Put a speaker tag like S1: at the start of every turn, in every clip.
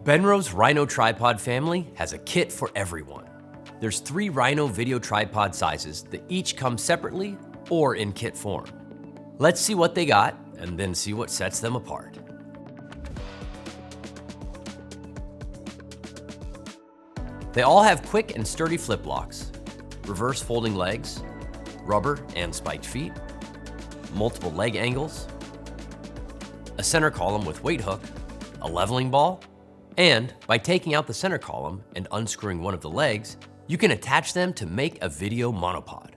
S1: Benro's Rhino Tripod family has a kit for everyone. There's 3 Rhino video tripod sizes that each come separately or in kit form. Let's see what they got and then see what sets them apart. They all have quick and sturdy flip locks, reverse folding legs, rubber and spiked feet, multiple leg angles, a center column with weight hook, a leveling ball, and by taking out the center column and unscrewing one of the legs, you can attach them to make a video monopod.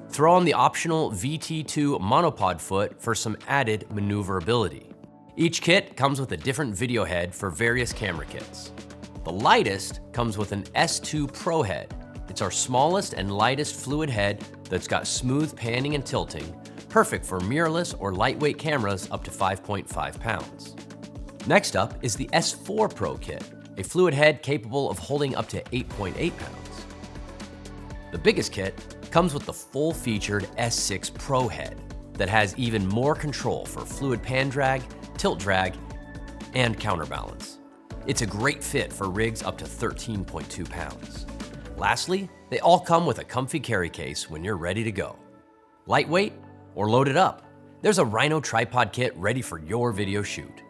S1: Throw on the optional VT2 monopod foot for some added maneuverability. Each kit comes with a different video head for various camera kits. The lightest comes with an S2 Pro head. It's our smallest and lightest fluid head that's got smooth panning and tilting, perfect for mirrorless or lightweight cameras up to 5.5 pounds. Next up is the S4 Pro kit, a fluid head capable of holding up to 8.8 pounds. The biggest kit comes with the full-featured S6 Pro head that has even more control for fluid pan drag, tilt drag, and counterbalance. It's a great fit for rigs up to 13.2 pounds. Lastly, they all come with a comfy carry case when you're ready to go. Lightweight or loaded up, there's a Rhino Tripod kit ready for your video shoot.